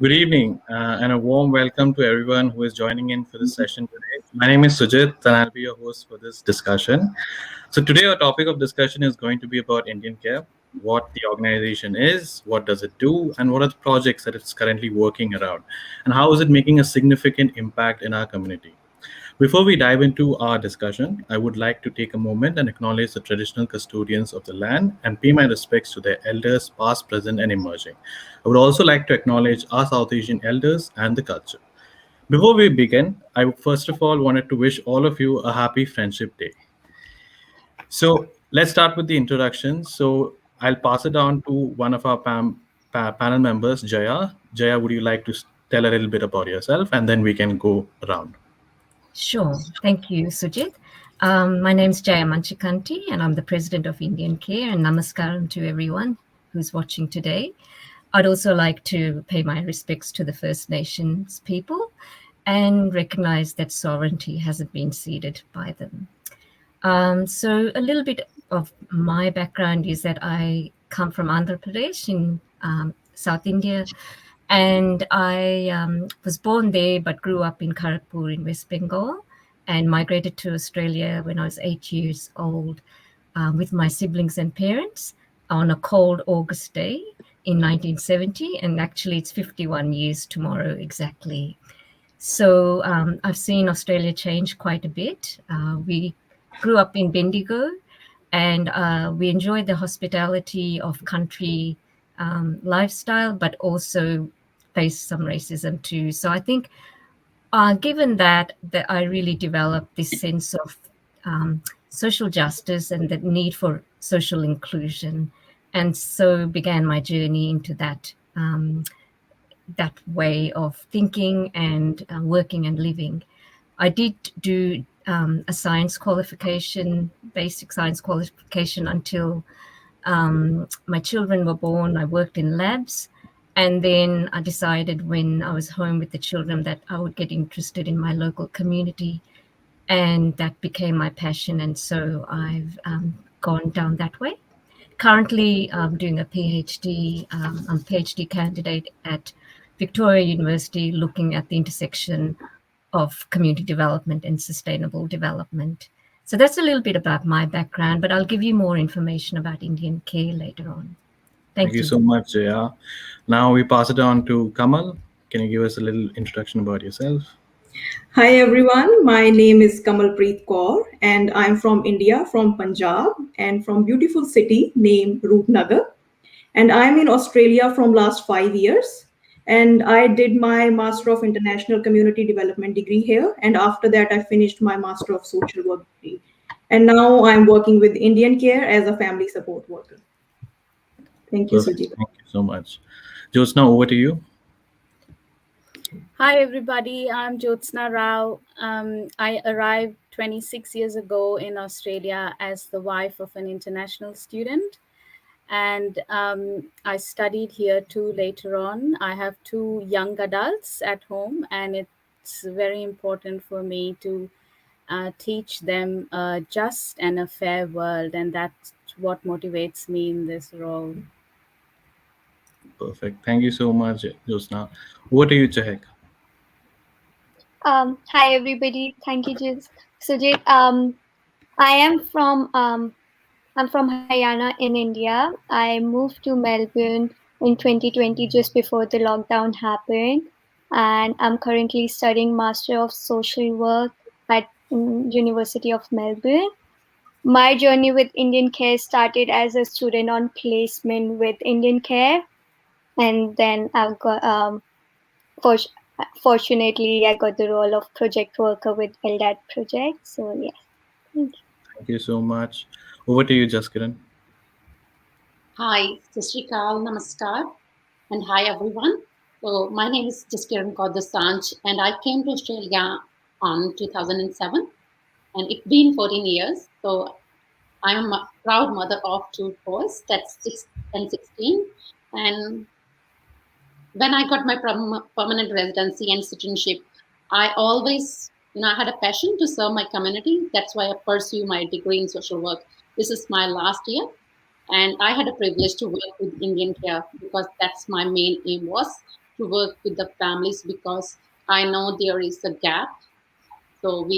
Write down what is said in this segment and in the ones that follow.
Good evening, and a warm welcome to everyone who is joining in for this session today. My name is Sujit, and I'll be your host for this discussion. So, today, our topic of discussion is going to be about Indian Care, what the organization is, what does it do, and what are the projects that it's currently working around, and how is it making a significant impact in our community. Before we dive into our discussion, I would like to take a moment and acknowledge the traditional custodians of the land and pay my respects to their elders, past, present, and emerging. I would also like to acknowledge our South Asian elders and the culture. Before we begin, I first of all wanted to wish all of you a happy Friendship Day. So let's start with the introduction. So I'll pass it on to one of our panel members, Jaya. Jaya, would you like to tell a little bit about yourself, and then we can go around? Sure. Thank you, Sujit. My name's Jaya Manchikanti, and I'm the president of IndianCare, and namaskaram to everyone who's watching today. I'd also like to pay my respects to the First Nations people and recognize that sovereignty hasn't been ceded by them. So a little bit of my background is that I come from Andhra Pradesh in South India, and I was born there but grew up in Kharagpur in West Bengal and migrated to Australia when I was 8 years old with my siblings and parents on a cold August day in 1970. And actually, it's 51 years tomorrow exactly. So I've seen Australia change quite a bit. We grew up in Bendigo, and we enjoyed the hospitality of country lifestyle, but also faced some racism too. So I think, given that I really developed this sense of social justice and the need for social inclusion, and so began my journey into that way of thinking and working and living. I did do a science qualification, basic science qualification, until my children were born. I worked in labs. And then I decided when I was home with the children that I would get interested in my local community. And that became my passion. And so I've gone down that way. Currently, I'm doing a PhD. I'm a PhD candidate at Victoria University, looking at the intersection of community development and sustainable development. So that's a little bit about my background, but I'll give you more information about IndianCare later on. Thank Thank you you. so much, Jaya. Now we pass it on to Kamal. Can you give us a little introduction about yourself? Hi everyone, my name is Kamalpreet Kaur and I'm from India, from Punjab and from beautiful city named Roopnagar. And I'm in Australia from last 5 years. And I did my Master of International Community Development degree here. And after that, I finished my Master of Social Work degree. And now I'm working with Indian Care as a family support worker. Thank you, Perfect. Sujit. Thank you so much. Jyotsna, over to you. Hi, everybody. I'm Jyotsna Rao. I arrived 26 years ago in Australia as the wife of an international student. And I studied here too later on. I have two young adults at home, and it's very important for me to teach them a just and a fair world. And that's what motivates me in this role. Perfect. Thank you so much, Jyotsna. Over to you, Chahek. Hi everybody. Thank you, Sujit. I am from I'm from Haryana in India. I moved to Melbourne in 2020 just before the lockdown happened, and I'm currently studying Master of Social Work at University of Melbourne. My journey with Indian Care started as a student on placement with Indian Care, and then I've got for, fortunately, I got the role of project worker with LDAT project. So yeah, thank you. Thank you so much. Over to you, Jaskiran. Hi, Sashrikal, Namaskar, and hi everyone. So my name is Jaskiran Kaur Dosanjh, and I came to Australia on 2007, and it's been 14 years. So I'm a proud mother of two boys, that's 6 and 16. And when I got my permanent residency and citizenship, I always, I had a passion to serve my community. That's why I pursue my degree in social work. This is my last year, and I had a privilege to work with Indian Care because that's my main aim was. to work with the families because I know there is a gap. So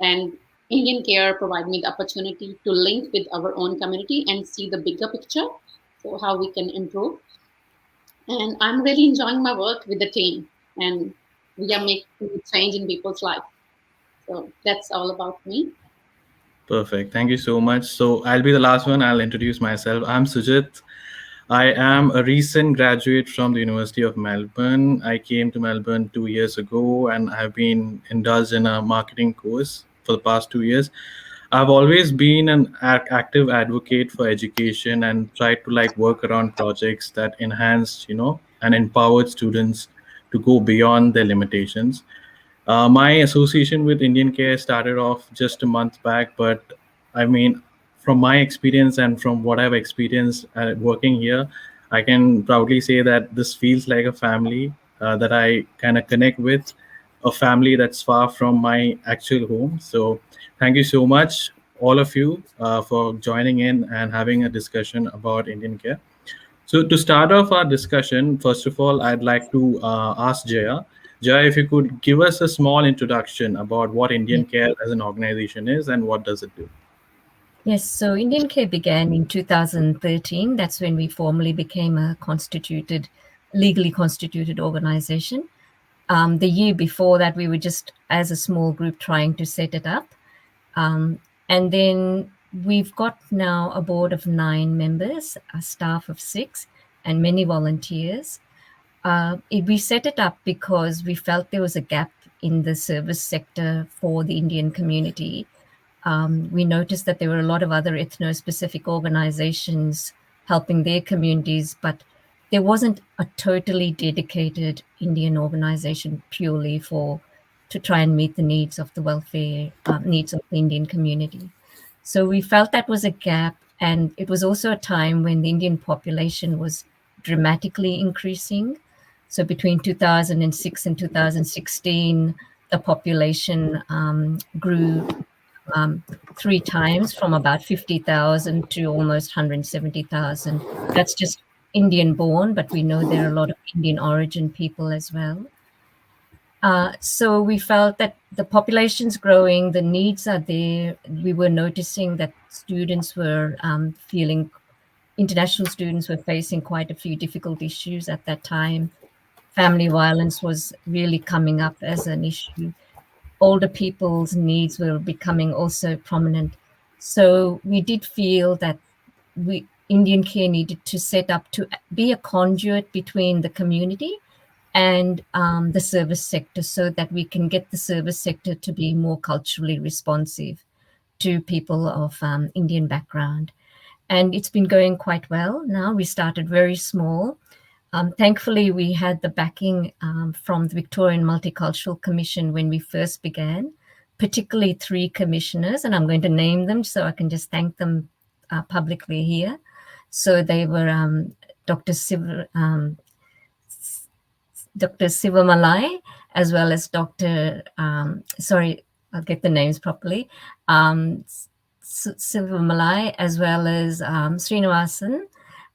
and Indian Care provide me the opportunity to link with our own community and see the bigger picture. So how we can improve. And I'm really enjoying my work with the team, and we are making change in people's life. So that's all about me. Perfect. Thank you so much. So I'll be the last one. I'll introduce myself. I'm Sujit. I am a recent graduate from the University of Melbourne. I came to Melbourne 2 years ago and I've been indulged in a marketing course for the past 2 years. I've always been an active advocate for education and tried to like work around projects that enhanced, and empowered students to go beyond their limitations. My association with Indian Care started off just a month back, but I mean, from my experience and from what I've experienced working here, I can proudly say that this feels like a family that I kind of connect with, a family that's far from my actual home. So, thank you so much, all of you, for joining in and having a discussion about Indian Care. So to start off our discussion, first of all, I'd like to ask Jaya. Jaya, if you could give us a small introduction about what Indian Care as an organization is and what does it do. Yes, so IndianCare began in 2013. That's when we formally became a legally constituted organization. The year before that, we were just as a small group trying to set it up. And then we've got now a board of 9 members, a staff of 6, and many volunteers. We set it up because we felt there was a gap in the service sector for the Indian community. We noticed that there were a lot of other ethno-specific organizations helping their communities, but there wasn't a totally dedicated Indian organization purely to try and meet the needs of the welfare needs of the Indian community. So we felt that was a gap, and it was also a time when the Indian population was dramatically increasing. So between 2006 and 2016, the population grew 3 times from about 50,000 to almost 170,000. That's just Indian born, but we know there are a lot of Indian origin people as well. So we felt that the population's growing, the needs are there. We were noticing that students were international students were facing quite a few difficult issues at that time. Family violence was really coming up as an issue. Older people's needs were becoming also prominent. So we did feel that Indian Care needed to set up to be a conduit between the community and the service sector so that we can get the service sector to be more culturally responsive to people of Indian background. And it's been going quite well now. We started very small. Thankfully, we had the backing from the Victorian Multicultural Commission when we first began, particularly 3 commissioners, and I'm going to name them so I can just thank them publicly here. So they were Dr. Dr. Sivamalai, as well as Dr. Sorry, I'll get the names properly. Sivamalai, as well as Srinivasan,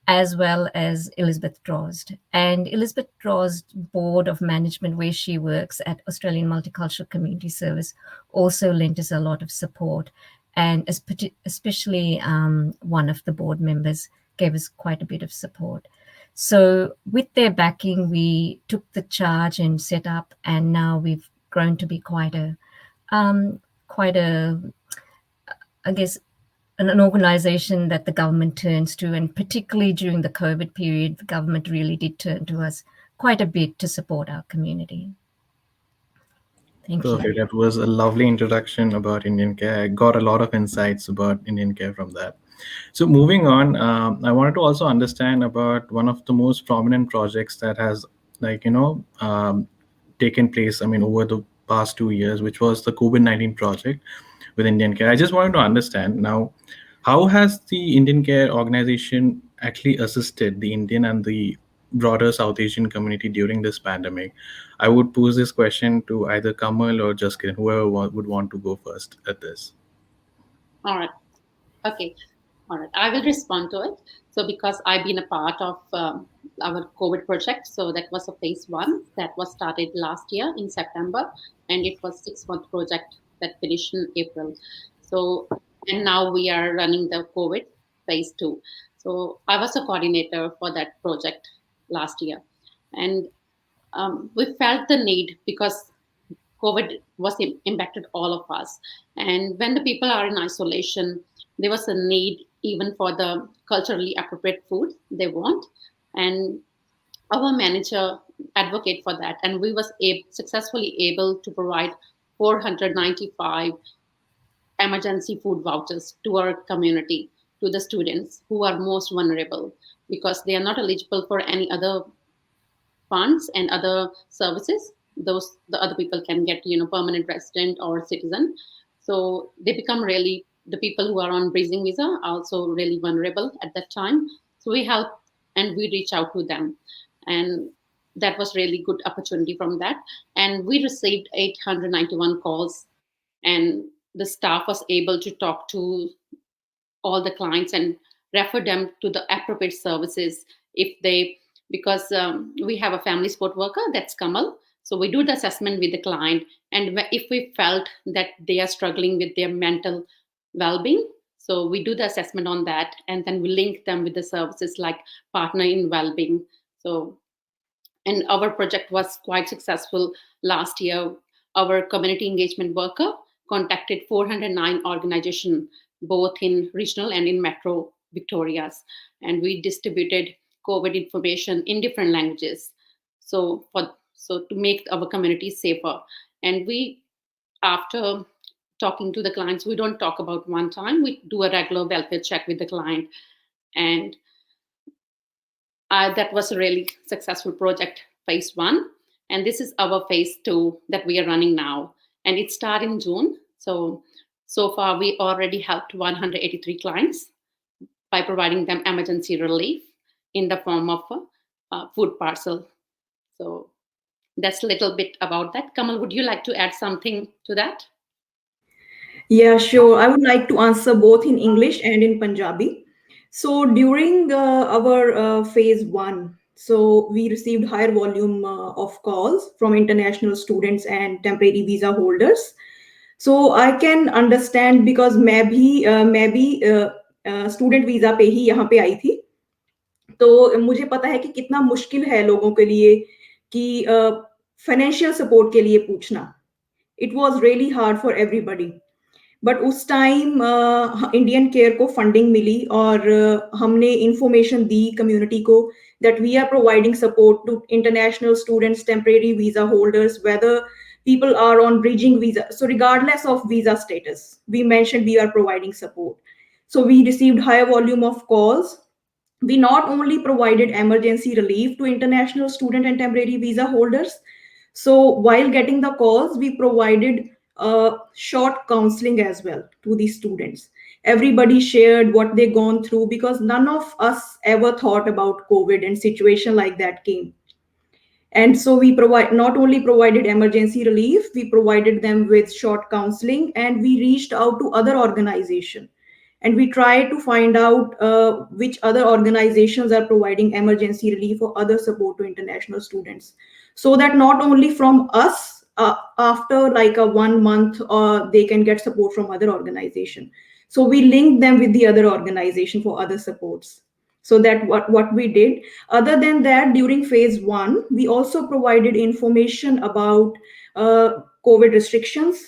as well as Elizabeth Drozd. And Elizabeth Drozd's board of management, where she works at Australian Multicultural Community Service, also lent us a lot of support. And especially one of the board members gave us quite a bit of support. So with their backing, we took the charge and set up, and now we've grown to be quite a, I guess, an organization that the government turns to, and particularly during the COVID period, the government really did turn to us quite a bit to support our community. Thank Perfect. you. That was a lovely introduction about Indian Care. I got a lot of insights about Indian Care from that. So moving on, I wanted to also understand about one of the most prominent projects that has, like taken place. I mean, over the past 2 years, which was the COVID-19 project with Indian Care. I just wanted to understand now, how has the Indian Care organization actually assisted the Indian and the broader South Asian community during this pandemic? I would pose this question to either Kamal or Jaskiran, whoever would want to go first at this. All right. Okay. All right, I will respond to it. So, because I've been a part of our COVID project, so that was a phase one that was started last year in September, and it was 6 month project that finished in April. So, and now we are running the COVID phase two. So, I was a coordinator for that project last year, and we felt the need because COVID was impacted all of us. And when the people are in isolation, there was a need even for the culturally appropriate food they want. And our manager advocate for that. And we was successfully able to provide 495 emergency food vouchers to our community, to the students who are most vulnerable because they are not eligible for any other funds and other services. Those the other people can get, permanent resident or citizen. So they become really, the people who are on breathing visa are also really vulnerable at that time. So we help and we reach out to them, and that was really good opportunity from that. And we received 891 calls, and the staff was able to talk to all the clients and refer them to the appropriate services if they, because we have a family support worker, that's Kamal. So we do the assessment with the client, and if we felt that they are struggling with their mental well-being, so we do the assessment on that, and then we link them with the services like partner in well-being. So, and our project was quite successful last year. Our community engagement worker contacted 409 organizations, both in regional and in metro Victorias, and we distributed COVID information in different languages. So to make our community safer, and we, after talking to the clients, we don't talk about one time. We do a regular welfare check with the client, and that was a really successful project, phase one. And this is our phase two that we are running now. And it started in June. So far, we already helped 183 clients by providing them emergency relief in the form of a food parcel. So that's a little bit about that. Kamal, would you like to add something to that? Yeah, sure. I would like to answer both in English and in Punjabi. So during our phase one, so we received higher volume of calls from international students and temporary visa holders. So I can understand because मैं भी student visa पे ही यहाँ पे आई थी, तो मुझे पता है कि कितना मुश्किल है लोगों के लिए कि फाइनेंशियल सपोर्ट के लिए पूछना. It was really hard for everybody. But उस टाइम इंडियन केयर को फंडिंग मिली और हमने इंफॉर्मेशन दी कम्युनिटी को that we are providing support to international students, temporary visa holders, whether people are on bridging visa. So regardless of visa status, we mentioned we are providing support. So we received higher volume of calls. We not only provided emergency relief to international student and temporary visa holders, so while getting the calls, we provided short counseling as well to the students. Everybody shared what they gone through because none of us ever thought about COVID and situation like that came. And so we provide not only provided emergency relief, we provided them with short counseling, and we reached out to other organizations, and we tried to find out which other organizations are providing emergency relief or other support to international students, so that not only from us, after like a 1 month, they can get support from other organization. So we linked them with the other organization for other supports. So that what we did. Other than that, during phase one, we also provided information about COVID restrictions,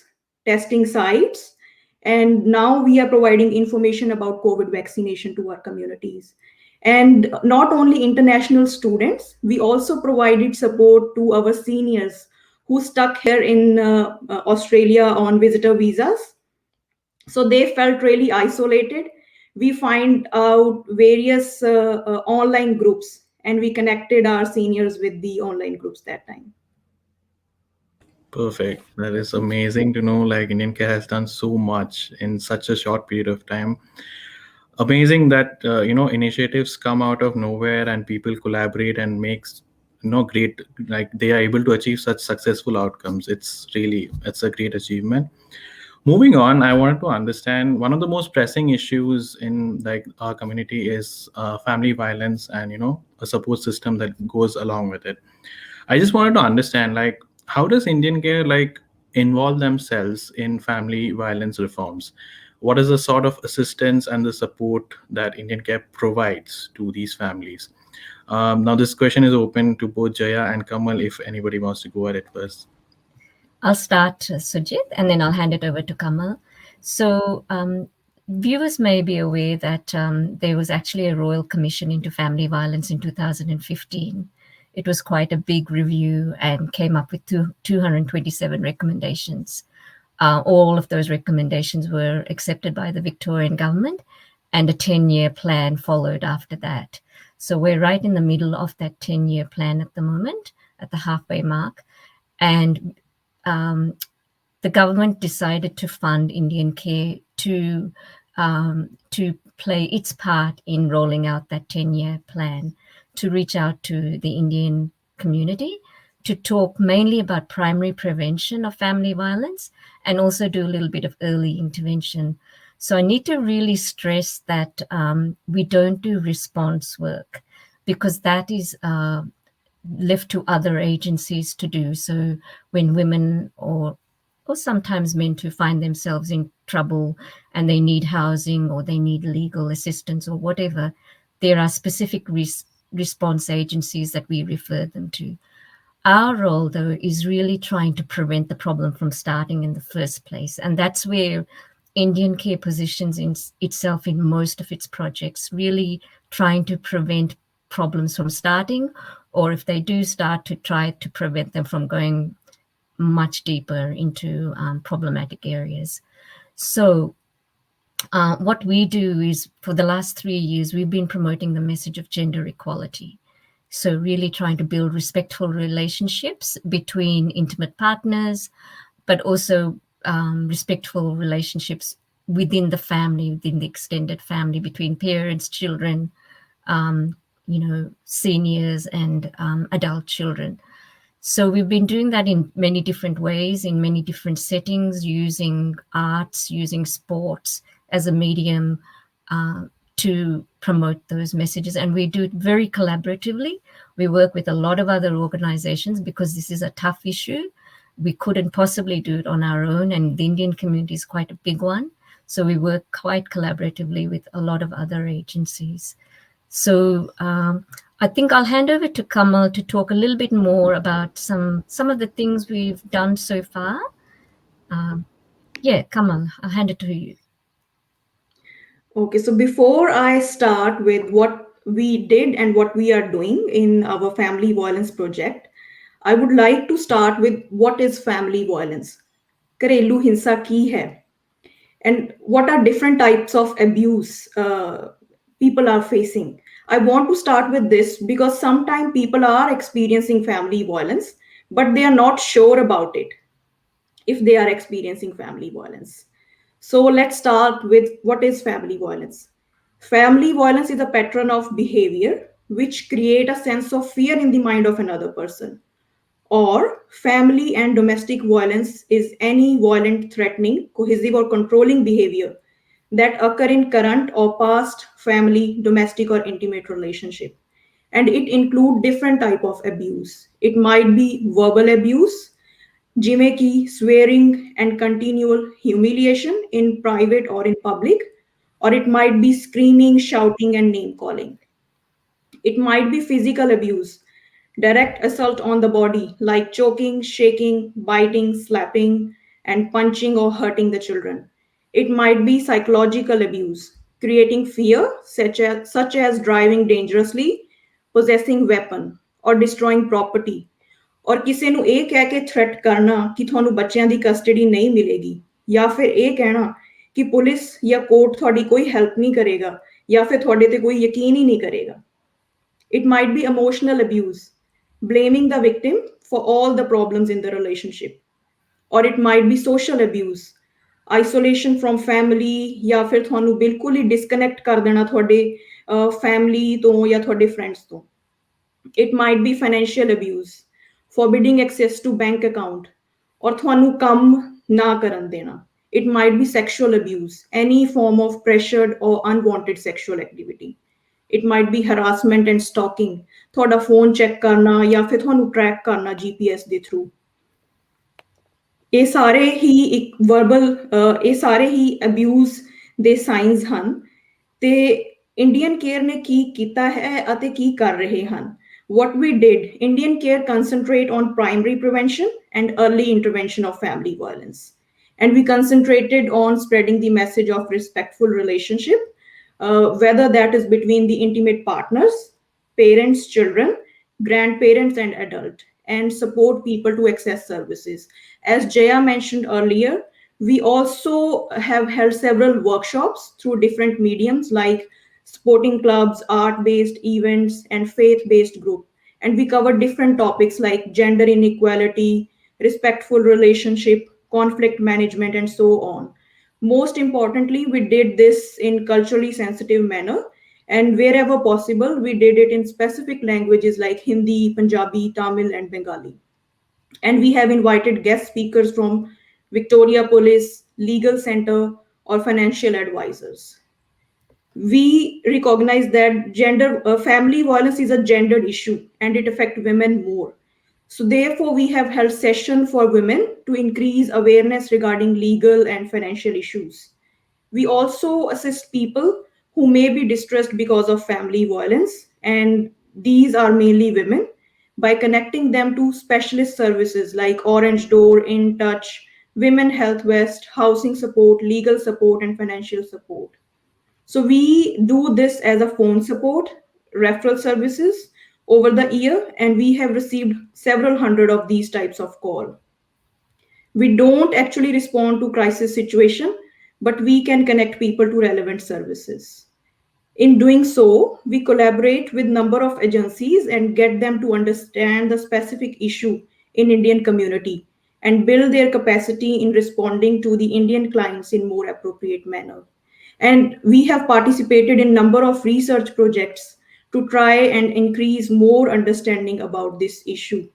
testing sites, and now we are providing information about COVID vaccination to our communities. And not only international students, we also provided support to our seniors who stuck here in Australia on visitor visas. So they felt really isolated. We find out various online groups, and we connected our seniors with the online groups that time. Perfect. That is amazing to know. Like Indian Care has done so much in such a short period of time. Amazing that initiatives come out of nowhere and people collaborate and makes great, like they are able to achieve such successful outcomes. It's a great achievement. Moving on, I wanted to understand one of the most pressing issues in like our community is family violence and a support system that goes along with it. I just wanted to understand like how does Indian Care like involve themselves in family violence reforms? What is the sort of assistance and the support that Indian Care provides to these families? Now, this question is open to both Jaya and Kamal if anybody wants to go at it first. I'll start, Sujit, and then I'll hand it over to Kamal. So, viewers may be aware that there was actually a Royal Commission into Family Violence in 2015. It was quite a big review and came up with 227 recommendations. All of those recommendations were accepted by the Victorian government, and a 10-year plan followed after that. So we're right in the middle of that 10-year plan at the moment, at the halfway mark. And the government decided to fund IndianCare to play its part in rolling out that 10-year plan, to reach out to the Indian community, to talk mainly about primary prevention of family violence and also do a little bit of early intervention. So I need to really stress that we don't do response work, because that is left to other agencies to do. So when women or sometimes men to find themselves in trouble and they need housing or they need legal assistance or whatever, there are specific response agencies that we refer them to. Our role, though, is really trying to prevent the problem from starting in the first place. And that's where IndianCare positions itself in most of its projects, really trying to prevent problems from starting, or if they do start, to try to prevent them from going much deeper into problematic areas. So what we do is, for the last 3 years, we've been promoting the message of gender equality. So really trying to build respectful relationships between intimate partners, but also respectful relationships within the family, within the extended family, between parents, children, seniors and adult children. So we've been doing that in many different ways, in many different settings, using arts, using sports as a medium to promote those messages. And we do it very collaboratively. We work with a lot of other organizations because this is a tough issue. We couldn't possibly do it on our own, and the Indian community is quite a big one. So we work quite collaboratively with a lot of other agencies. So I think I'll hand over to Kamal to talk a little bit more about some of the things we've done so far. Kamal, I'll hand it to you. Okay, so before I start with what we did and what we are doing in our family violence project, I would like to start with what is family violence? घरेलू हिंसा की है? And what are different types of abuse people are facing? I want to start with this because sometimes people are experiencing family violence, but they are not sure about it if they are experiencing family violence. So let's start with what is family violence. Family violence is a pattern of behavior which create a sense of fear in the mind of another person. Or family and domestic violence is any violent, threatening, cohesive, or controlling behavior that occur in current or past family, domestic, or intimate relationship. And it include different type of abuse. It might be verbal abuse, ਜਿਵੇਂ ਕਿ swearing and continual humiliation in private or in public, or it might be screaming, shouting, and name calling. It might be physical abuse, direct assault on the body, like choking, shaking, biting, slapping, and punching or hurting the children. It might be psychological abuse, creating fear, such as driving dangerously, possessing weapon, or destroying property. ਔਰ ਕਿਸੇ ਨੂੰ ਇਹ ਕਹਿ ਕੇ threat ਕਰਨਾ ਕਿ ਤੁਹਾਨੂੰ ਬੱਚਿਆਂ ਦੀ custody ਨਹੀਂ ਮਿਲੇਗੀ, ਜਾਂ ਫਿਰ ਇਹ ਕਹਿਣਾ ਕਿ ਪੁਲਿਸ ਜਾਂ ਕੋਰਟ ਤੁਹਾਡੀ ਕੋਈ ਹੈਲਪ ਨਹੀਂ ਕਰੇਗਾ, ਜਾਂ ਫਿਰ ਤੁਹਾਡੇ ਤੇ ਕੋਈ ਯਕੀਨ ਹੀ ਨਹੀਂ ਕਰੇਗਾ. It might be emotional abuse, blaming the victim for all the problems in the relationship. Or it might be social abuse, isolation from family, ਜਾਂ ਫਿਰ ਤੁਹਾਨੂੰ ਬਿਲਕੁਲ ਹੀ ਡਿਸਕਨੈਕਟ ਕਰ ਦੇਣਾ ਤੁਹਾਡੇ ਫੈਮਿਲੀ ਤੋਂ ਜਾਂ ਤੁਹਾਡੇ ਫਰੈਂਡਸ ਤੋਂ. It might be financial abuse, forbidding access to bank account, or ਤੁਹਾਨੂੰ ਕੰਮ ਨਾ ਕਰਨ ਦੇਣਾ. It might be sexual abuse, any form of pressured or unwanted sexual activity. It might be harassment and stalking, ਤੁਹਾਡਾ phone check ਕਰਨਾ ਜਾਂ ਫਿਰ ਤੁਹਾਨੂੰ track ਕਰਨਾ GPS ਦੇ through। ਇਹ ਸਾਰੇ ਹੀ ਇੱਕ ਵਰਬਲ ਇਹ ਸਾਰੇ ਹੀ ਅਬਿਊਜ਼ ਦੇ ਸਾਈਨਸ ਹਨ ਤੇ ਇੰਡੀਅਨ ਕੇਅਰ ਨੇ ਕੀ ਕੀਤਾ ਹੈ ਅਤੇ ਕੀ ਕਰ ਰਹੇ ਹਨ। What we did, Indian Care concentrate on primary prevention and early intervention of family violence. And we concentrated on spreading the message of respectful relationship, whether that is between the intimate partners, parents, children, grandparents, and adult, and support people to access services. As Jaya mentioned earlier, we also have held several workshops through different mediums like sporting clubs, art-based events, and faith-based group. And we cover different topics like gender inequality, respectful relationship, conflict management, and so on. Most importantly, we did this in culturally sensitive manner, and wherever possible, we did it in specific languages like Hindi, Punjabi, Tamil, and Bengali. And we have invited guest speakers from Victoria Police, Legal Center, or financial advisors. We recognize that family violence is a gendered issue and it affects women more. So therefore, we have held session for women to increase awareness regarding legal and financial issues. We also assist people who may be distressed because of family violence, and these are mainly women, by connecting them to specialist services like Orange Door, In Touch, Women Health West, housing support, legal support, and financial support. So we do this as a phone support, referral services over the year, and we have received several hundred of these types of call. We don't actually respond to crisis situation, but we can connect people to relevant services. In doing so, we collaborate with number of agencies and get them to understand the specific issue in Indian community and build their capacity in responding to the Indian clients in more appropriate manner. And we have participated in number of research projects to try and increase more understanding about this issue.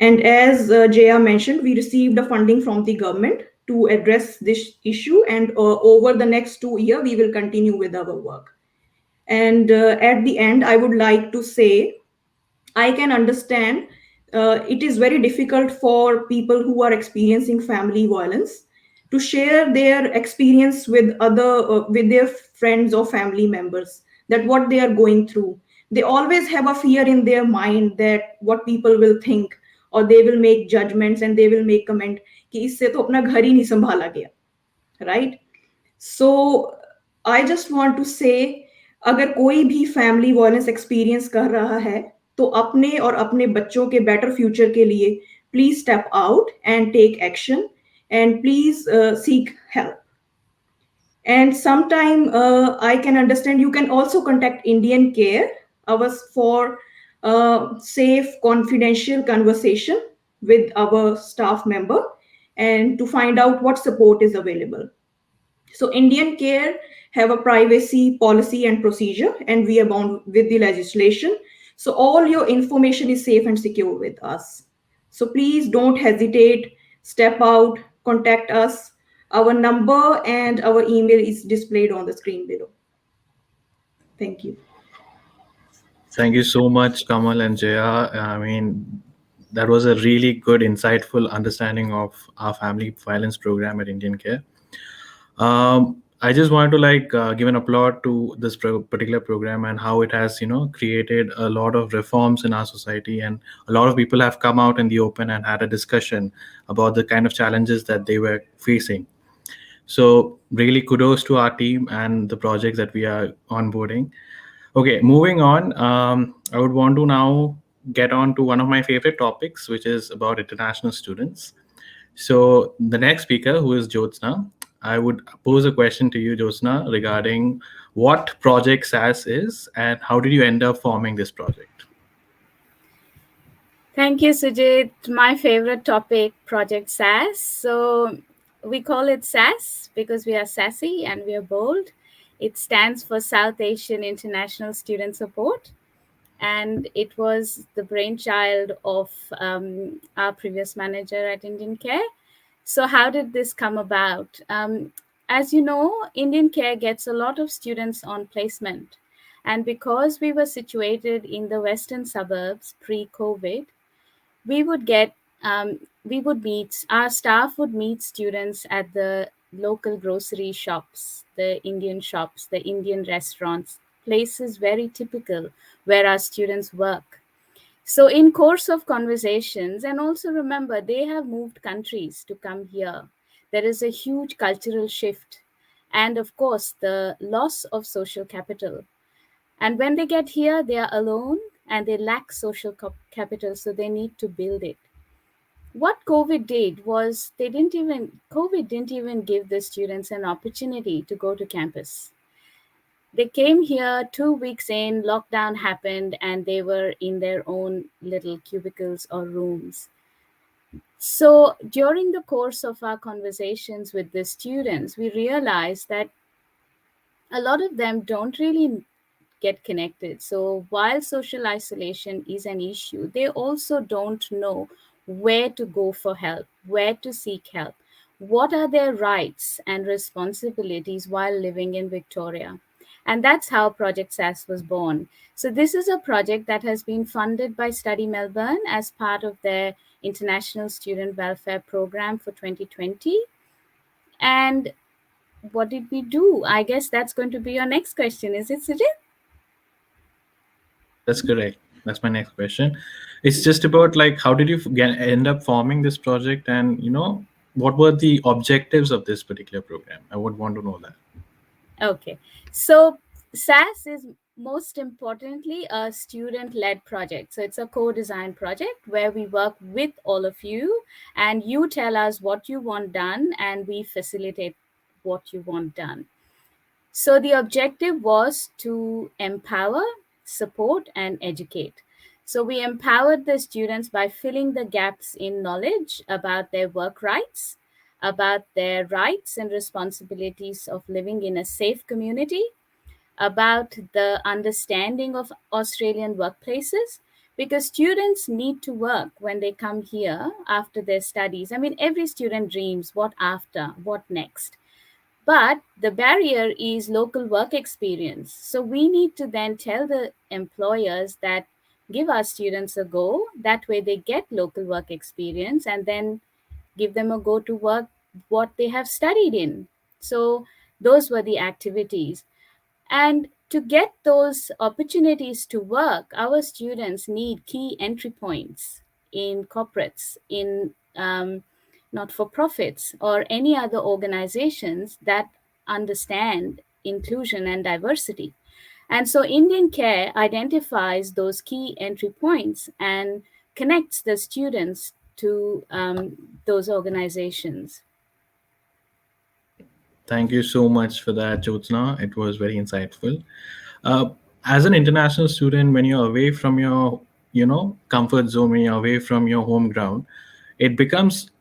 And as Jaya mentioned, we received a funding from the government to address this issue. And over the next 2 years, we will continue with our work. And at the end, I would like to say, I can understand it is very difficult for people who are experiencing family violence to share their experience with with their friends or family members, that what they are going through. They always have a fear in their mind that what people will think, or they will make judgments and they will make comment कि इससे तो अपना घर ही नहीं संभाला गया, right? So I just want to say, अगर कोई भी फैमिली वायलेंस एक्सपीरियंस कर रहा है तो अपने और अपने बच्चों के बेटर फ्यूचर के लिए please step out and take action and please seek help. And sometime I can understand you can also contact Indian Care ours for safe confidential conversation with our staff member and to find out what support is available. So Indian Care have a privacy policy and procedure, and we are bound with the legislation. So all your information is safe and secure with us. So please don't hesitate, step out, contact us. Our number and our email is displayed on the screen below. Thank you. Thank you so much, Kamal and Jaya. I mean, that was a really good, insightful understanding of our family violence program at Indian Care. I just wanted to give an applaud to this particular program and how it has, created a lot of reforms in our society, and a lot of people have come out in the open and had a discussion about the kind of challenges that they were facing. So really kudos to our team and the projects that we are onboarding. Okay, moving on. I would want to now get on to one of my favorite topics, which is about international students. So the next speaker, who is Jyotsna, I would pose a question to you, Jyotsna, regarding what Project SAS is and how did you end up forming this project? Thank you, Sujit. My favorite topic, Project SAS. So we call it SAS because we are sassy and we are bold. It stands for South Asian International Student Support. And it was the brainchild of our previous manager at IndianCare. So, how did this come about? As you know, IndianCare gets a lot of students on placement. And because we were situated in the western suburbs pre COVID, we would get we would meet our staff would meet students at the local grocery shops, the Indian shops, the Indian restaurants, places very typical where our students work. So in course of conversations, and also remember, they have moved countries to come here. There is a huge cultural shift, and of course the loss of social capital. And when they get here, they are alone and they lack social capital, so they need to build it. What COVID did was COVID didn't even give the students an opportunity to go to campus. They came here 2 weeks in, lockdown happened, and they were in their own little cubicles or rooms. So during the course of our conversations with the students, we realized that a lot of them don't really get connected. So while social isolation is an issue, they also don't know where to go for help, where to seek help, what are their rights and responsibilities while living in Victoria. And that's how Project SAS was born. So this is a project that has been funded by Study Melbourne as part of their International Student Welfare Program for 2020. And what did we do? I guess that's going to be your next question, is it, Sujit? That's correct. That's my next question. It's just about like how did you end up forming this project, and what were the objectives of this particular program? I would want to know that. Okay. So SAS is most importantly a student led project. So it's a co design project where we work with all of you and you tell us what you want done and we facilitate what you want done. So the objective was to empower, support, and educate. So we empowered the students by filling the gaps in knowledge about their work rights, about their rights and responsibilities of living in a safe community, about the understanding of Australian workplaces, because students need to work when they come here after their studies. I mean, every student dreams what after, what next. But the barrier is local work experience. So we need to then tell the employers that give our students a go. That way they get local work experience and then give them a go to work what they have studied in. So those were the activities. And to get those opportunities to work, our students need key entry points in corporates, in not for profits, or any other organizations that understand inclusion and diversity. And so IndianCare identifies those key entry points and connects the students to those organizations. Thank you so much for that, Jyotsna. It was very insightful. Uh, as an international student, when you're away from your, comfort zone, when you're away from your home ground, it becomes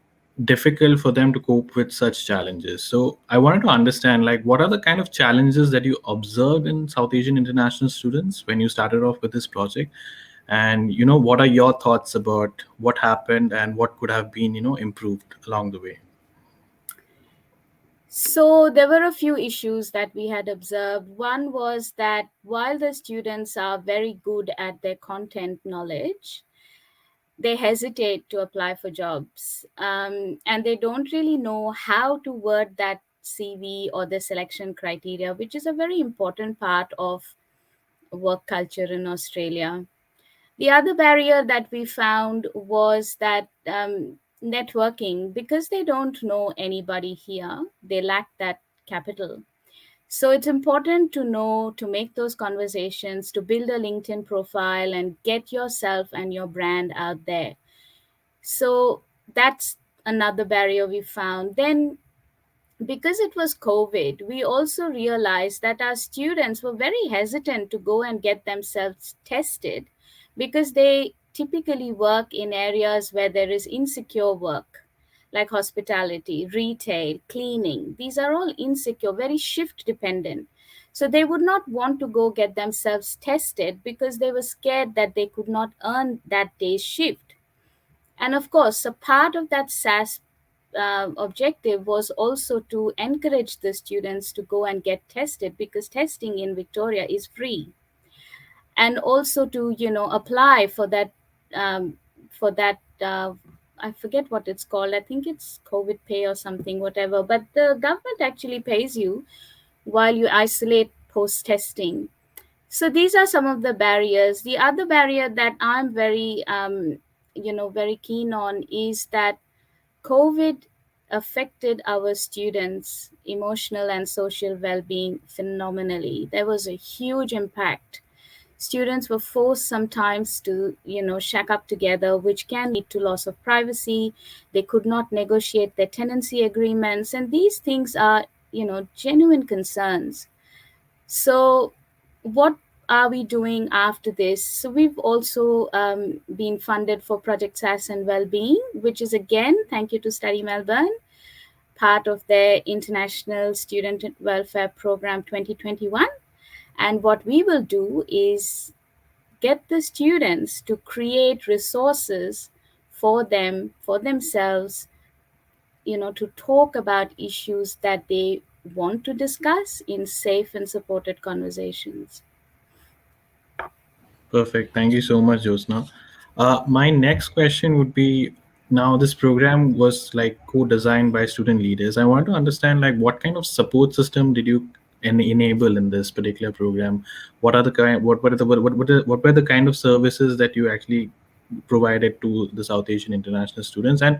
difficult for them to cope with such challenges. So I wanted to understand, like, what are the kind of challenges that you observed in South Asian international students when you started off with this project? And, what are your thoughts about what happened and what could have been, improved along the way? So there were a few issues that we had observed. One was that while the students are very good at their content knowledge, they hesitate to apply for jobs, and they don't really know how to word that CV or the selection criteria, which is a very important part of work culture in Australia. The other barrier that we found was that networking, because they don't know anybody here, they lack that capital. So it's important to know to make those conversations, to build a LinkedIn profile and get yourself and your brand out there. So that's another barrier we found. Then because it was COVID, we also realized that our students were very hesitant to go and get themselves tested because they typically work in areas where there is insecure work, like hospitality, retail, cleaning. These are all insecure, very shift dependent. So they would not want to go get themselves tested because they were scared that they could not earn that day's shift. And of course, a part of that SAS objective was also to encourage the students to go and get tested, because testing in Victoria is free, and also to apply for that for that I forget what it's called. I think it's COVID pay or something, whatever. But the government actually pays you while you isolate post testing. So these are some of the barriers. The other barrier that I'm very very keen on is that COVID affected our students' emotional and social well-being phenomenally. There was a huge impact. Students were forced sometimes to shack up together, which can lead to loss of privacy. They could not negotiate their tenancy agreements, and these things are genuine concerns. So what are we doing after this? So we've also been funded for Project SAS and Wellbeing, which is, again, thank you to Study Melbourne, part of their International Student Welfare Program 2021. And what we will do is get the students to create resources for them, for themselves, to talk about issues that they want to discuss in safe and supported conversations. Perfect. Thank you so much, Josna. My next question would be, now this program was like co-designed by student leaders. I want to understand like what kind of support system did you enable in this particular program? What are the kind what are the what were the kind of services that you actually provided to the South Asian international students? And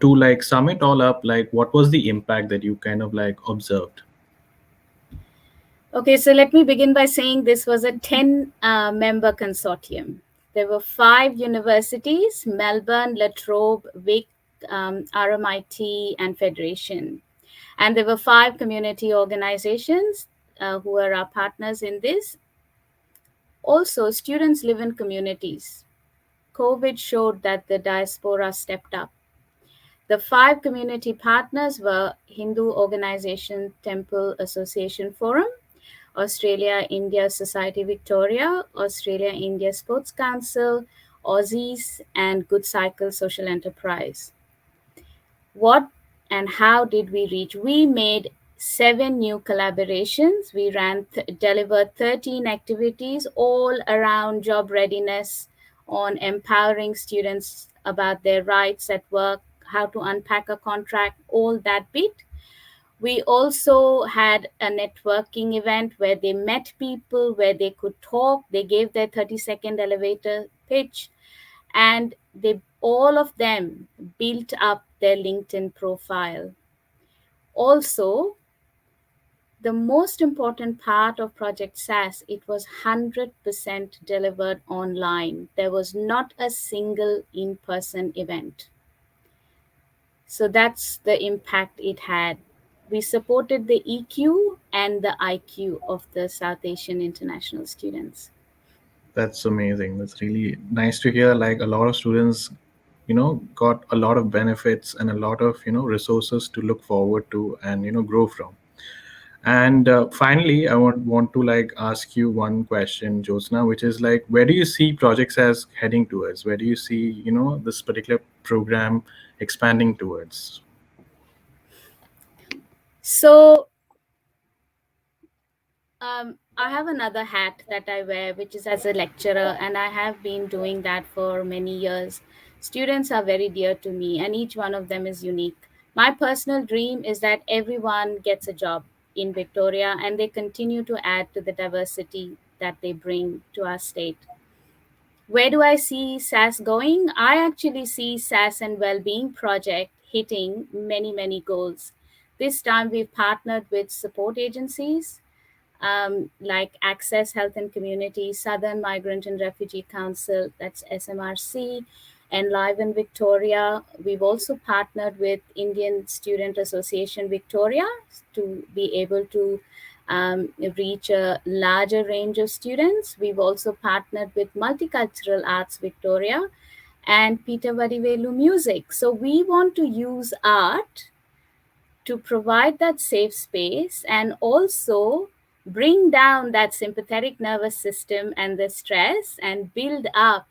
to like sum it all up, like what was the impact that you kind of like observed? Okay, so let me begin by saying this was a 10 member consortium. There were 5 universities: Melbourne, La Trobe, Vic, RMIT, and Federation. And there were 5 community organizations who are our partners in this. Also, students live in communities. COVID showed that the diaspora stepped up. The 5 community partners were Hindu Organization Temple Association Forum, Australia India Society Victoria, Australia India Sports Council, Aussies, and Good Cycle Social Enterprise. What and how did we reach? We made 7 new collaborations. We delivered 13 activities all around job readiness, on empowering students about their rights at work, how to unpack a contract, all that bit. We also had a networking event where they met people, where they could talk. They gave their 30-second elevator pitch, and they all of them built up their LinkedIn profile. Also, the most important part of Project SAS, it was 100% delivered online. There was not a single in-person event. So that's the impact it had. We supported the EQ and the IQ of the South Asian international students. That's amazing. That's really nice to hear. Like a lot of students, got a lot of benefits and a lot of, resources to look forward to and, grow from. And finally, I want to like ask you one question, Josna, which is like, where do you see projects as heading towards? Where do you see, this particular program expanding towards? So I have another hat that I wear, which is as a lecturer, and I have been doing that for many years. Students are very dear to me, and each one of them is unique. My personal dream is that everyone gets a job in Victoria and they continue to add to the diversity that they bring to our state. Where do I see SAS going? I actually see SAS and Wellbeing Project hitting many, many goals. This time we've partnered with support agencies like Access Health and Community, Southern Migrant and Refugee Council, that's SMRC, and Live in Victoria. We've also partnered with Indian Student Association Victoria to be able to reach a larger range of students. We've also partnered with Multicultural Arts Victoria and Peter Vadivelu Music. So we want to use art to provide that safe space and also bring down that sympathetic nervous system and the stress and build up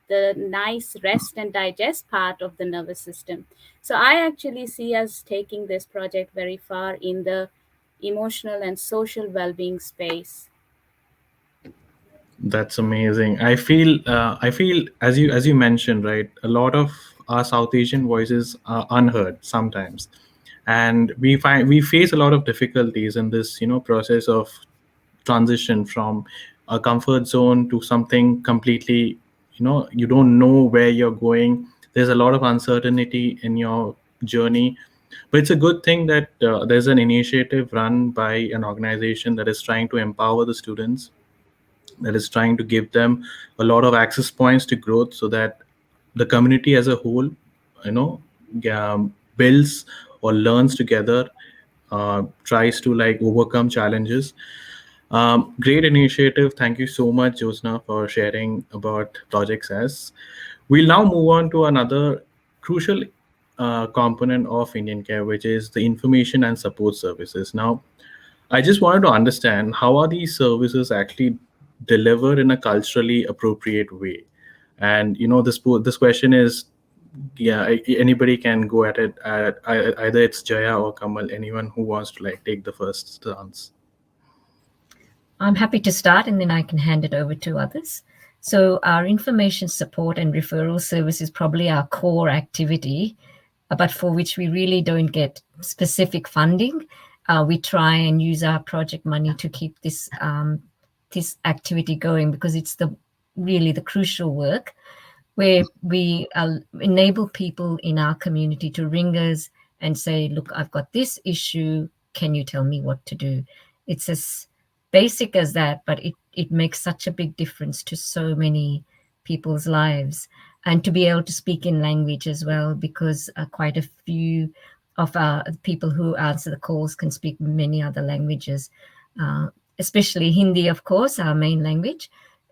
the nice rest and digest part of the nervous system. So I actually see us taking this project very far in the emotional and social well-being space. That's amazing. I feel as you mentioned, right? A lot of our South Asian voices are unheard sometimes, and we face a lot of difficulties in this, process of transition from a comfort zone to something completely, you don't know where you're going. There's a lot of uncertainty in your journey, but it's a good thing that there's an initiative run by an organization that is trying to empower the students, that is trying to give them a lot of access points to growth, so that the community as a whole, you know builds or learns together, tries to like overcome challenges. Great initiative. Thank you so much, Josna, for sharing about Project S. We'll now move on to another crucial component of Indian Care, which is the information and support services. Now, I just wanted to understand, how are these services actually delivered in a culturally appropriate way? And this question is, yeah, anybody can go at it. Either it's Jaya or Kamal, anyone who wants to like take the first stance. I'm happy to start and then I can hand it over to others. So our information support and referral service is probably our core activity, but for which we really don't get specific funding. We try and use our project money to keep this this activity going, because it's really the crucial work where we enable people in our community to ring us and say, look, I've got this issue. Can you tell me what to do? It's as basic as that, but it makes such a big difference to so many people's lives. And to be able to speak in language as well, because quite a few of our people who answer the calls can speak many other languages, especially Hindi, of course, our main language.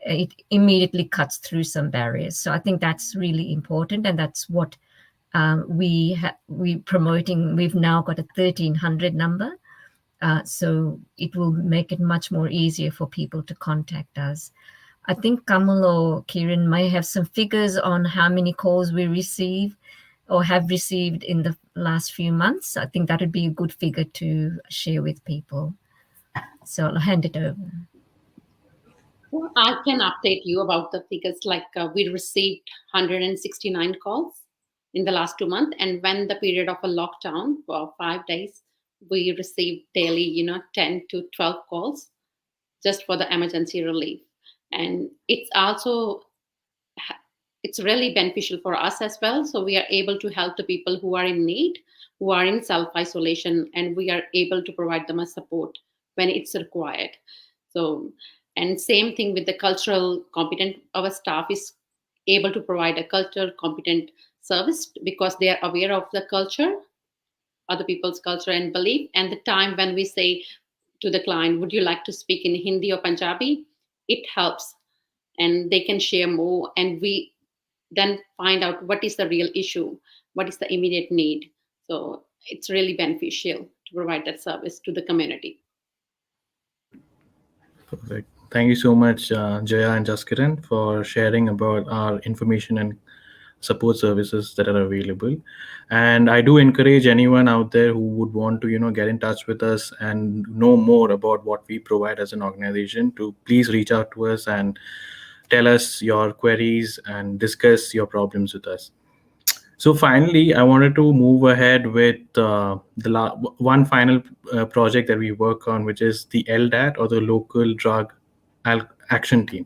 It immediately cuts through some barriers. So I think that's really important, and that's what we promoting. We've now got a 1300 number, so it will make it much more easier for people to contact us. I think Kamal or Kiran may have some figures on how many calls we receive or have received in the last few months. I think that would be a good figure to share with people. So I'll hand it over. I can update you about the figures. Like we received 169 calls in the last 2 months, and when the period of a lockdown for 5 days, we received daily, 10 to 12 calls just for the emergency relief. And it's really beneficial for us as well. So we are able to help the people who are in need, who are in self-isolation, and we are able to provide them a support when it's required. So, and same thing with the cultural competent, our staff is able to provide a cultural competent service because they are aware of the culture, other people's culture and belief. And the time when we say to the client, would you like to speak in Hindi or Punjabi? It helps, and they can share more, and we then find out what is the real issue, what is the immediate need. So it's really beneficial to provide that service to the community. Perfect. Thank you so much, Jaya and Jaskiran, for sharing about our information and support services that are available. And I do encourage anyone out there who would want to, get in touch with us and know more about what we provide as an organization, to please reach out to us and tell us your queries and discuss your problems with us. So finally, I wanted to move ahead with one final project that we work on, which is the LDAT, or the Local Drug Action Team.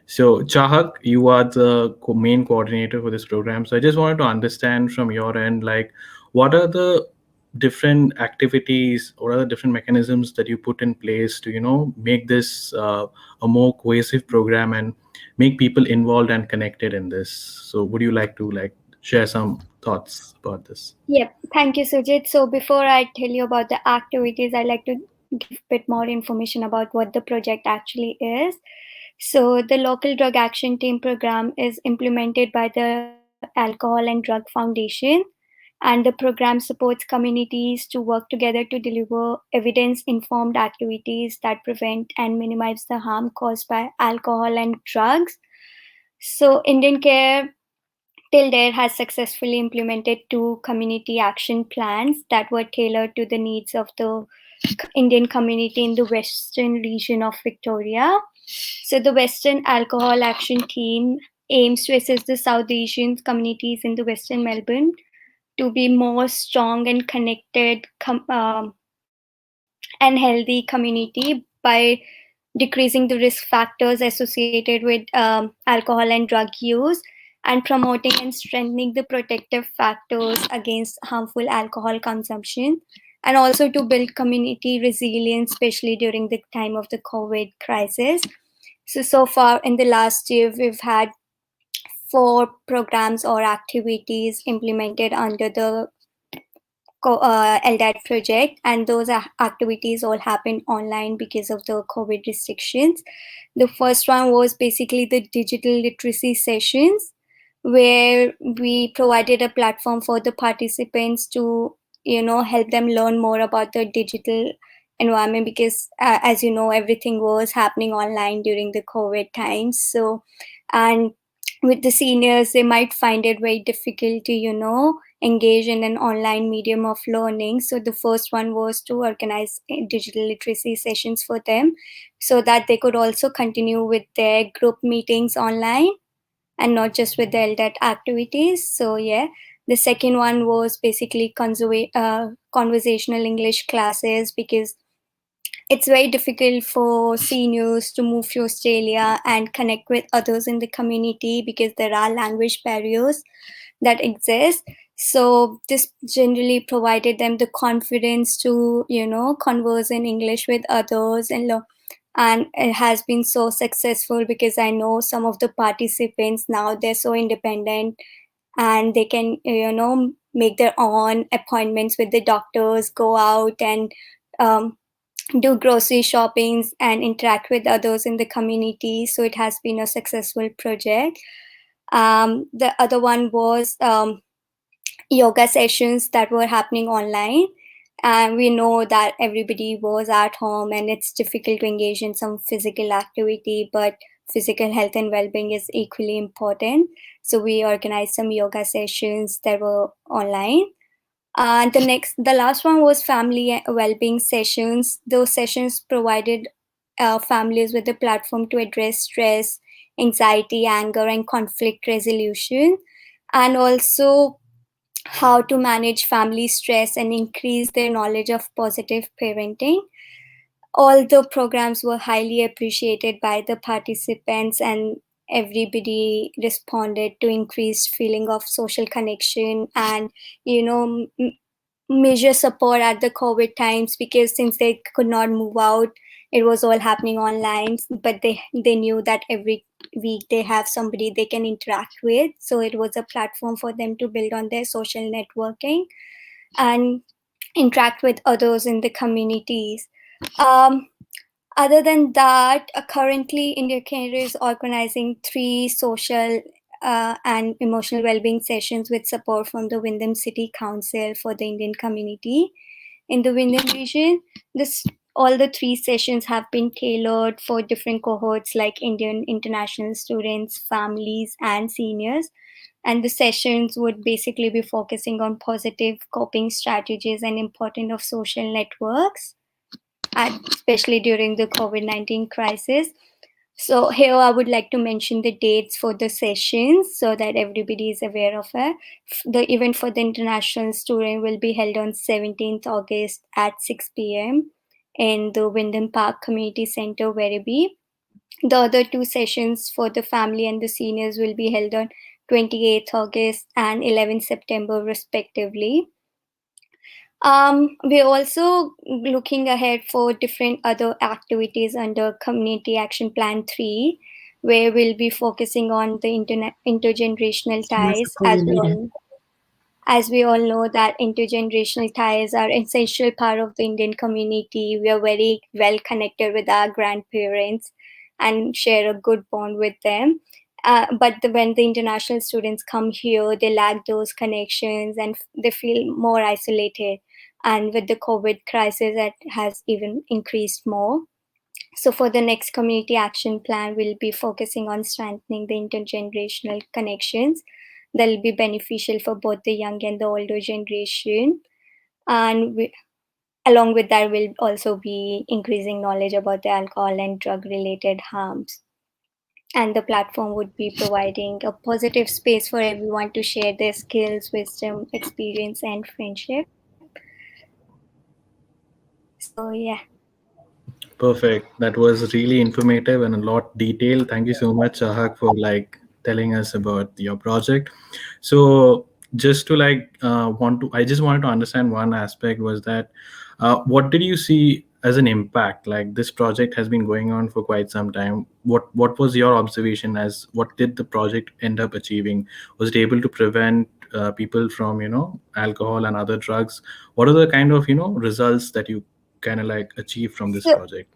So Chahak, you are the main coordinator for this program. So I just wanted to understand from your end, like, what are the different activities or other different mechanisms that you put in place to, make this a more cohesive program and make people involved and connected in this. So would you like to share some thoughts about this? Yep. Thank you, Sujit. So before I tell you about the activities, I'd like to give a bit more information about what the project actually is. So the Local Drug Action Team program is implemented by the Alcohol and Drug Foundation, and the program supports communities to work together to deliver evidence-informed activities that prevent and minimize the harm caused by alcohol and drugs. So IndianCare till date has successfully implemented 2 community action plans that were tailored to the needs of the Indian community in the western region of Victoria. So the Western Alcohol Action Team aims to assist the South Asian communities in the Western Melbourne to be more strong and connected and healthy community by decreasing the risk factors associated with alcohol and drug use, and promoting and strengthening the protective factors against harmful alcohol consumption, and also to build community resilience, especially during the time of the COVID crisis. So far in the last year, we've had 4 programs or activities implemented under the LDAT project, and those activities all happened online because of the COVID restrictions. The first one was basically the digital literacy sessions, where we provided a platform for the participants to, help them learn more about the digital environment, because as you know, everything was happening online during the COVID times. So, and with the seniors, they might find it very difficult to, engage in an online medium of learning. So the first one was to organize digital literacy sessions for them, so that they could also continue with their group meetings online and not just with the LDAT activities. So yeah, the second one was basically conversational English classes, because it's very difficult for seniors to move to Australia and connect with others in the community because there are language barriers that exist. So this generally provided them the confidence to, converse in English with others and it has been so successful, because I know some of the participants now, they're so independent and they can, make their own appointments with the doctors, go out and do grocery shoppings and interact with others in the community. So it has been a successful project. The other one was yoga sessions that were happening online. And we know that everybody was at home and it's difficult to engage in some physical activity, but physical health and well-being is equally important. So we organized some yoga sessions that were online. And the last one was family well-being sessions. Those sessions provided families with a platform to address stress, anxiety, anger, and conflict resolution, and also how to manage family stress and increase their knowledge of positive parenting. All the programs were highly appreciated by the participants, and everybody responded to increased feeling of social connection and, major support at the COVID times, because since they could not move out, it was all happening online, but they knew that every week they have somebody they can interact with. So it was a platform for them to build on their social networking and interact with others in the communities. Other than that, currently IndiaCare is organizing 3 social and emotional well-being sessions with support from the Wyndham City Council for the Indian community in the Wyndham region. All the 3 sessions have been tailored for different cohorts like Indian international students, families, and seniors. And the sessions would basically be focusing on positive coping strategies and importance of social networks, especially during the COVID-19 crisis. So here I would like to mention the dates for the sessions so that everybody is aware of it. The event for the international student will be held on 17th August at 6 p.m. in the Wyndham Park Community Centre, Werribee. The other 2 sessions for the family and the seniors will be held on 28th August and 11th September respectively. We're also looking ahead for different other activities under Community Action Plan 3, where we'll be focusing on the intergenerational ties. As we all know that intergenerational ties are an essential part of the Indian community. We are very well connected with our grandparents and share a good bond with them. But when the international students come here, they lack those connections and they feel more isolated. And with the COVID crisis, that has even increased more. So for the next community action plan, we'll be focusing on strengthening the intergenerational connections that will be beneficial for both the young and the older generation. And along with that, we'll also be increasing knowledge about the alcohol and drug related harms. And the platform would be providing a positive space for everyone to share their skills, wisdom, experience, and friendship. So, yeah. Perfect. That was really informative and a lot detailed. Thank you so much, Ahak, for like telling us about your project. So just to I just wanted to understand one aspect was that what did you see as an impact? Like this project has been going on for quite some time. What was your observation as what did the project end up achieving? Was it able to prevent people from alcohol and other drugs? What are the kind of results that you kind of like achieve from this So, project?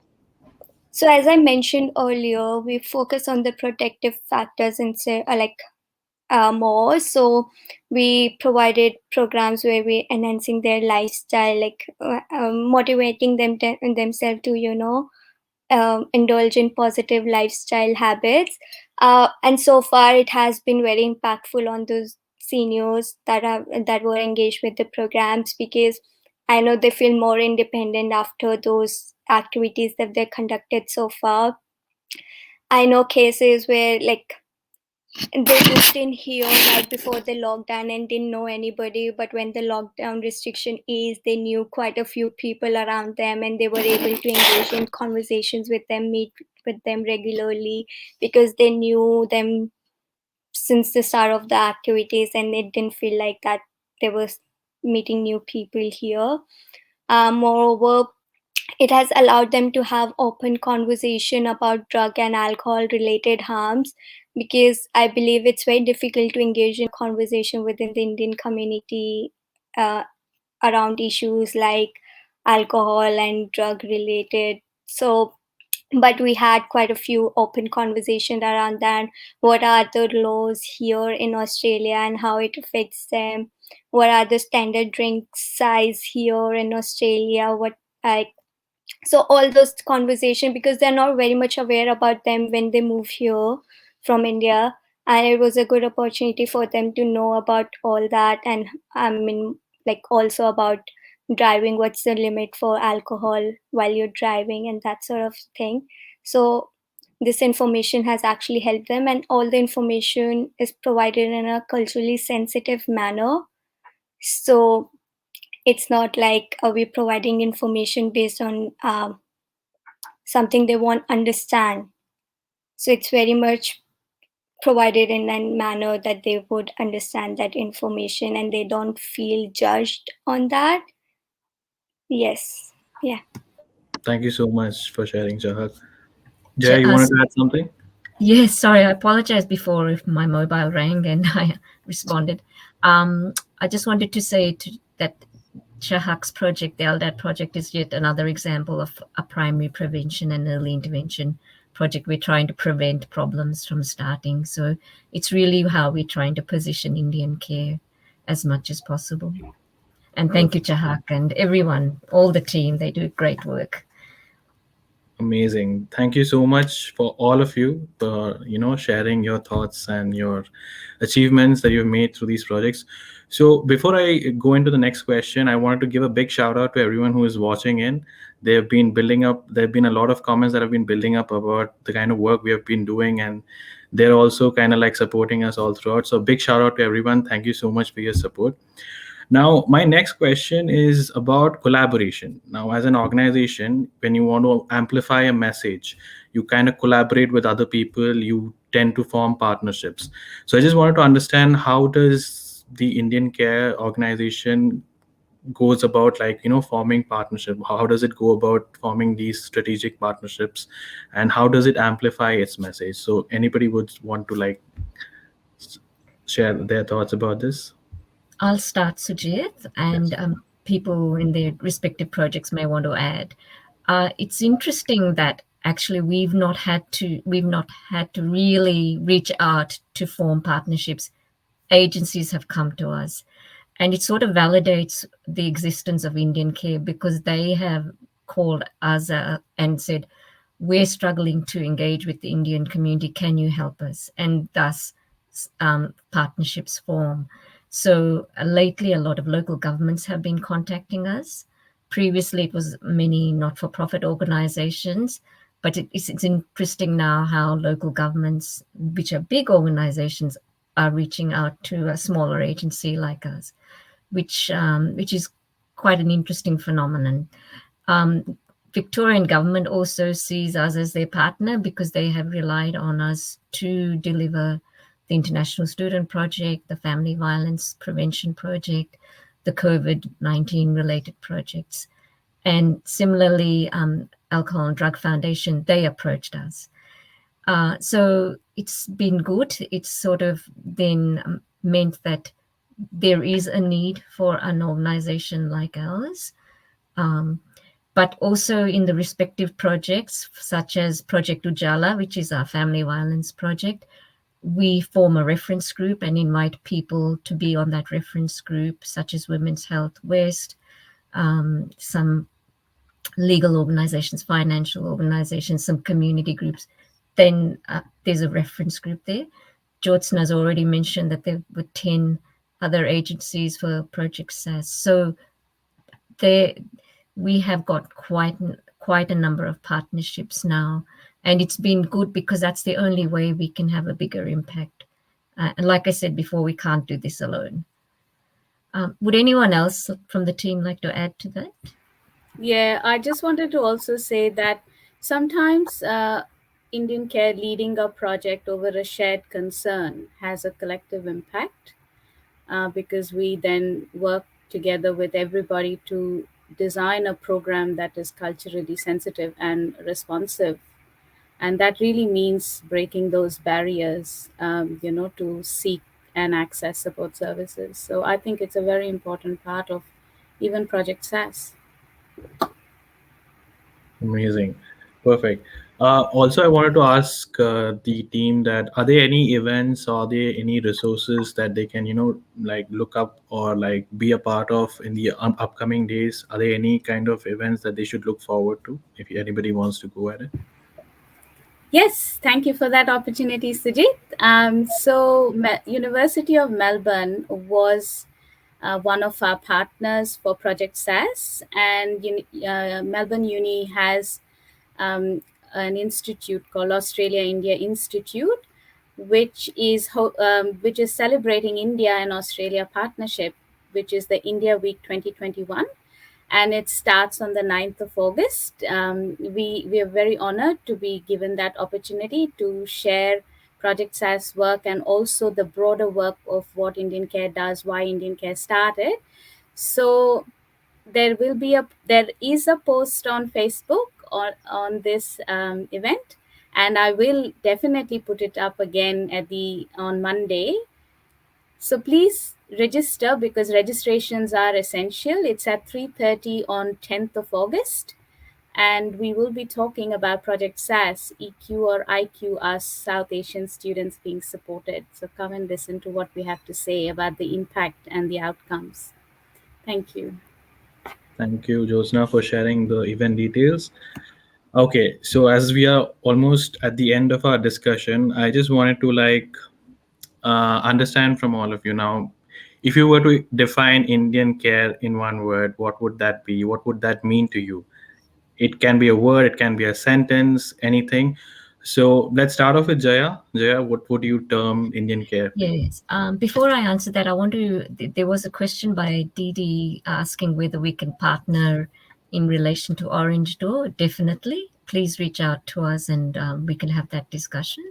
so as I mentioned earlier, we focus on the protective factors instead, more. So we provided programs where we enhancing their lifestyle, motivating themselves to indulge in positive lifestyle habits. And so far, it has been very impactful on those seniors that were engaged with the programs, because I know they feel more independent after those activities that they conducted so far. I know cases where they moved in here right before the lockdown and didn't know anybody, but when the lockdown restriction eased, they knew quite a few people around them, and they were able to engage in conversations with them, meet with them regularly, because they knew them since the start of the activities, and it didn't feel like that they were meeting new people here. Moreover, it has allowed them to have open conversation about drug and alcohol related harms, because I believe it's very difficult to engage in conversation within the Indian community uh, around issues like alcohol and drug related. So but we had quite a few open conversations around that. What are the laws here in Australia and how it affects them? What are the standard drink size here in Australia? What like so all those conversation, because they're not very much aware about them when they move here from India, and it was a good opportunity for them to know about all that. And I mean, also about driving, what's the limit for alcohol while you're driving and that sort of thing. So this information has actually helped them, and all the information is provided in a culturally sensitive manner. So it's not like we're providing information based on something they won't understand. So it's very much provided in a manner that they would understand that information and they don't feel judged on that. Yes. Yeah. Thank you so much for sharing, Jahak. Ja- Jay, you uh, wanted to add something? Yes, sorry, I apologize before if my mobile rang and I responded. I just wanted to say that Chahak's project, the LDAT project, is yet another example of a primary prevention and early intervention project. We're trying to prevent problems from starting. So it's really how we're trying to position IndianCare as much as possible. And thank you, Chahak, and everyone, all the team. They do great work. Amazing. Thank you so much for all of you for sharing your thoughts and your achievements that you've made through these projects. So before I go into the next question, I wanted to give a big shout out to everyone who is watching in. They've been building up. There have been a lot of comments that have been building up about the kind of work we have been doing, and they're also kind of like supporting us all throughout. So big shout out to everyone. Thank you so much for your support. Now, my next question is about collaboration. Now, as an organization, when you want to amplify a message, you kind of collaborate with other people, you tend to form partnerships. So I just wanted to understand, how does the Indian Care organization goes about forming partnership? How does it go about forming these strategic partnerships, and how does it amplify its message? So anybody would want to share their thoughts about this? I'll start, Sujit, and Yes. people in their respective projects may want to add. It's interesting that actually we've not had to really reach out to form partnerships. Agencies have come to us, and it sort of validates the existence of IndianCare, because they have called us and said, we're struggling to engage with the Indian community. Can you help us? And thus partnerships form. So lately, a lot of local governments have been contacting us. Previously, it was many not-for-profit organizations, but it's interesting now how local governments, which are big organizations, are reaching out to a smaller agency like us, which is quite an interesting phenomenon. Victorian government also sees us as their partner because they have relied on us to deliver the International Student Project, the Family Violence Prevention Project, the COVID-19 related projects. And similarly, Alcohol and Drug Foundation, they approached us. So it's been good. It's sort of then meant that there is a need for an organization like ours. But also in the respective projects, such as Project Ujala, which is our family violence project, we form a reference group and invite people to be on that reference group, such as Women's Health West, some legal organizations, financial organizations, some community groups. Then there's a reference group there. Jyotsna has already mentioned that there were 10 other agencies for Project SAS. So we have got quite a number of partnerships now, and it's been good because that's the only way we can have a bigger impact. And like I said before, we can't do this alone. Would anyone else from the team like to add to that? Yeah, I just wanted to also say that sometimes IndianCare leading a project over a shared concern has a collective impact because we then work together with everybody to design a program that is culturally sensitive and responsive. And that really means breaking those barriers, to seek and access support services. So I think it's a very important part of even Project SAS. Amazing. Perfect. Also, I wanted to ask the team that are there any events or are there any resources that they can, like look up or like be a part of in the upcoming days? Are there any kind of events that they should look forward to if anybody wants to go at it? Yes, thank you for that opportunity, Sujit. So, University of Melbourne was one of our partners for Project SAS, and Melbourne Uni has an institute called Australia India Institute, which is celebrating India and Australia partnership, which is the India Week 2021, and it starts on the 9th of August. We are very honored to be given that opportunity to share Project SAS work and also the broader work of what IndianCare does, why IndianCare started. So there is a post on Facebook on this event, and I will definitely put it up again on Monday. So please register because registrations are essential. It's at 3:30 on 10th of August. And we will be talking about Project SAS, EQ or IQ, as South Asian students being supported. So come and listen to what we have to say about the impact and the outcomes. Thank you. Thank you, Josna, for sharing the event details. Okay, so as we are almost at the end of our discussion, I just wanted to understand from all of you now, if you were to define IndianCare in one word, what would that be? What would that mean to you? It can be a word, it can be a sentence, anything. So let's start off with Jaya. Jaya, what would you term IndianCare? Yes. Before I answer that, I want to. There was a question by Didi asking whether we can partner in relation to Orange Door. Definitely. Please reach out to us and we can have that discussion.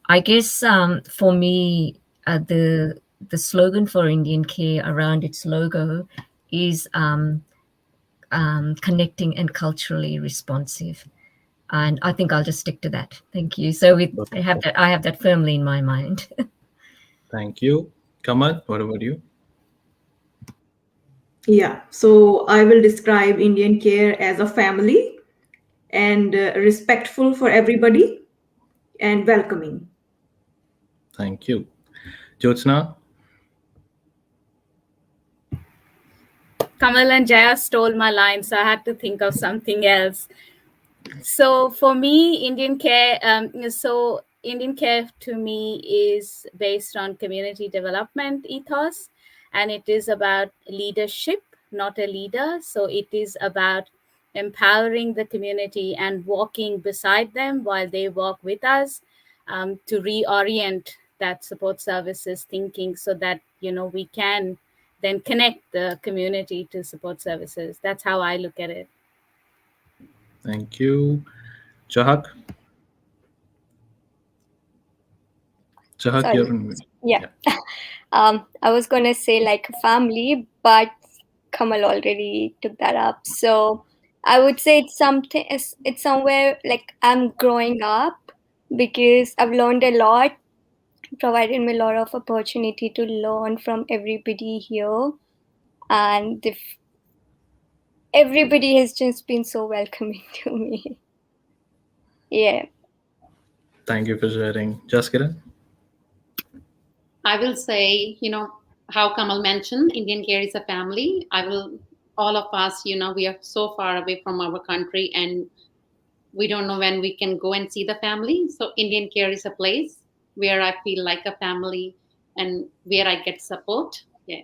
I guess for me, the slogan for IndianCare around its logo is connecting and culturally responsive. And I think I'll just stick to that. Thank you. So I have that firmly in my mind. Thank you. Kamal, what about you? Yeah, so I will describe IndianCare as a family and respectful for everybody and welcoming. Thank you. Jyotsna? Kamal and Jaya stole my line, so I had to think of something else. So for me, Indian Care to me is based on community development ethos, and it is about leadership, not a leader. So it is about empowering the community and walking beside them while they walk with us, to reorient that support services thinking so that we can then connect the community to support services. That's how I look at it. Thank you. Chahak? Chahak, Sorry. you're on. Yeah. Yeah. I was gonna say like family, but Kamal already took that up. So I would say it's something. It's somewhere like I'm growing up because I've learned a lot, provided me a lot of opportunity to learn from everybody here, and everybody has just been so welcoming to me. Yeah. Thank you for sharing. Jaskiran? I will say, how Kamal mentioned, Indian Care is a family. All of us, we are so far away from our country and we don't know when we can go and see the family. So Indian Care is a place where I feel like a family and where I get support. Yeah.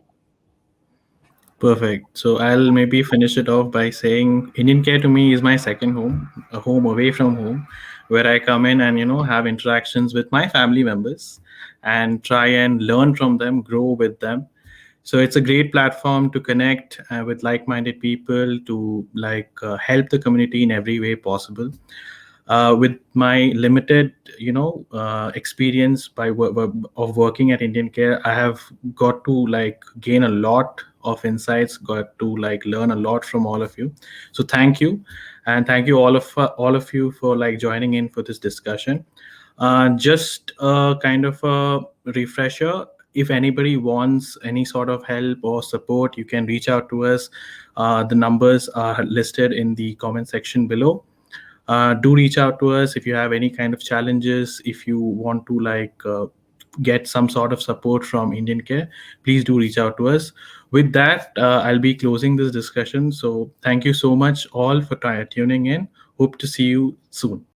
Perfect. So I'll maybe finish it off by saying Indian Care to me is my second home, a home away from home, where I come in and have interactions with my family members and try and learn from them, grow with them. So it's a great platform to connect with like-minded people, to help the community in every way possible. With my limited experience of working at Indian Care, I have got to gain a lot of insights, got to learn a lot from all of you. So thank you, and thank you all of you for joining in for this discussion. Just a kind of a refresher: if anybody wants any sort of help or support, you can reach out to us. The numbers are listed in the comment section below. Do reach out to us if you have any kind of challenges. If you want to get some sort of support from Indian Care, please do reach out to us. With that, I'll be closing this discussion. So thank you so much all for tuning in. Hope to see you soon.